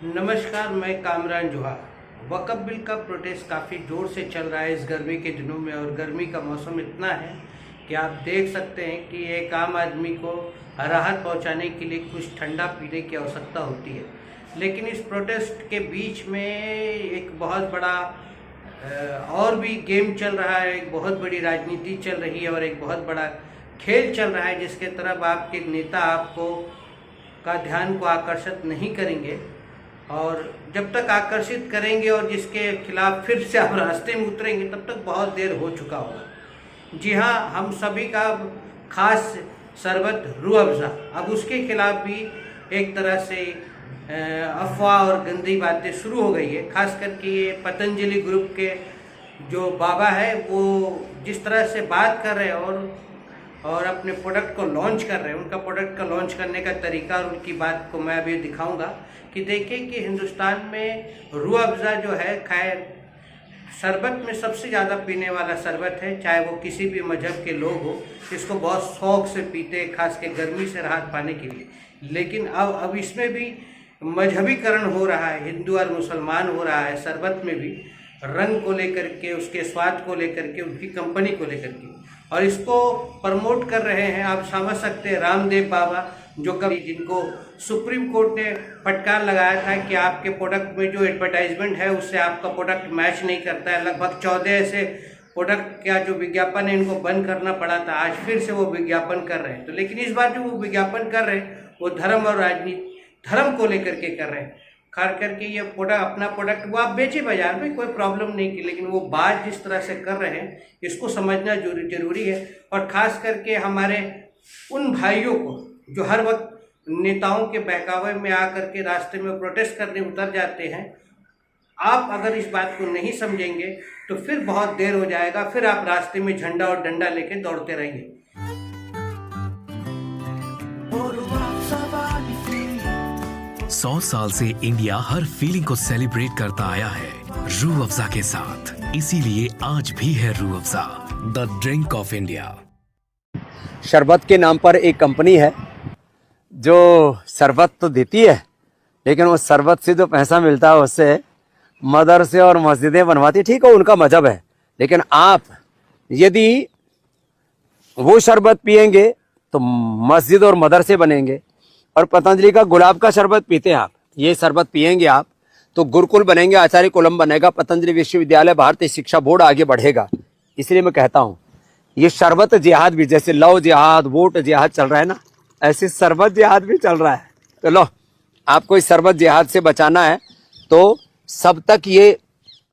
नमस्कार, मैं कामरान जोहा। वक्फ बिल का प्रोटेस्ट काफ़ी जोर से चल रहा है इस गर्मी के दिनों में, और गर्मी का मौसम इतना है कि आप देख सकते हैं कि एक आम आदमी को राहत पहुंचाने के लिए कुछ ठंडा पीने की आवश्यकता होती है। लेकिन इस प्रोटेस्ट के बीच में एक बहुत बड़ा और भी गेम चल रहा है, एक बहुत बड़ी राजनीति चल रही है और एक बहुत बड़ा खेल चल रहा है, जिसके तरफ आपके नेता आपको का ध्यान को आकर्षित नहीं करेंगे। और जब तक आकर्षित करेंगे और जिसके खिलाफ फिर से आप रास्ते में उतरेंगे, तब तक बहुत देर हो चुका होगा। जी हाँ, हम सभी का खास शरबत रूह अफ़ज़ा, अब उसके खिलाफ भी एक तरह से अफवाह और गंदी बातें शुरू हो गई है। खास करके ये पतंजलि ग्रुप के जो बाबा है, वो जिस तरह से बात कर रहे हैं और अपने प्रोडक्ट को लॉन्च कर रहे हैं, उनका प्रोडक्ट का लॉन्च करने का तरीका और उनकी बात को मैं अभी दिखाऊंगा कि देखिए कि हिंदुस्तान में रूह अफ़ज़ा जो है, खैर शरबत में सबसे ज़्यादा पीने वाला शरबत है, चाहे वो किसी भी मजहब के लोग हो, इसको बहुत शौक़ से पीते हैं, खास के गर्मी से राहत पाने के लिए। लेकिन अब इसमें भी मजहबीकरण हो रहा है, हिंदू और मुसलमान हो रहा है शरबत में भी, रंग को लेकर के, उसके स्वाद को लेकर के, उनकी कंपनी को लेकर के, और इसको प्रमोट कर रहे हैं। आप समझ सकते हैं रामदेव बाबा, जो कभी जिनको सुप्रीम कोर्ट ने फटकार लगाया था कि आपके प्रोडक्ट में जो एडवर्टाइजमेंट है उससे आपका प्रोडक्ट मैच नहीं करता है। लगभग 14 ऐसे प्रोडक्ट का जो विज्ञापन है इनको बंद करना पड़ा था। आज फिर से वो विज्ञापन कर रहे हैं। तो लेकिन इस बार जो वो विज्ञापन कर रहे हैं वो धर्म और राजनीति, धर्म को लेकर के कर रहे हैं। खास करके ये प्रोडक्ट, अपना प्रोडक्ट वो आप बेचे बाजार में, कोई प्रॉब्लम नहीं की, लेकिन वो बात जिस तरह से कर रहे हैं इसको समझना जरूरी है। और ख़ास करके हमारे उन भाइयों को जो हर वक्त नेताओं के बहकावे में आकर के रास्ते में प्रोटेस्ट करने उतर जाते हैं, आप अगर इस बात को नहीं समझेंगे तो फिर बहुत देर हो जाएगा, फिर आप रास्ते में झंडा और डंडा लेके दौड़ते रहिए। 100 साल से इंडिया हर फीलिंग को सेलिब्रेट करता आया है रूह अफ़ज़ा के साथ। इसीलिए आज भी है Rooh Afza, the drink of India. शरबत के नाम पर एक कंपनी है जो शरबत तो देती है, लेकिन वो शरबत से जो पैसा मिलता है उससे मदरसे और मस्जिदें बनवाती। ठीक है, उनका मजहब है, लेकिन आप यदि वो शरबत पिएंगे तो मस्जिद और मदरसे बनेंगे। और पतंजलि का गुलाब का शरबत पीते हैं आप, ये शरबत पिएंगे आप तो गुरुकुल बनेंगे, आचार्य कुलम बनेगा, पतंजलि विश्वविद्यालय, भारतीय शिक्षा बोर्ड आगे बढ़ेगा। इसलिए मैं कहता हूँ ये शरबत जिहाद भी, जैसे लव जिहाद, वोट जिहाद चल रहा है ना, ऐसे शरबत जिहाद भी चल रहा है। तो लो, आपको इस शरबत जिहाद से बचाना है तो सब तक ये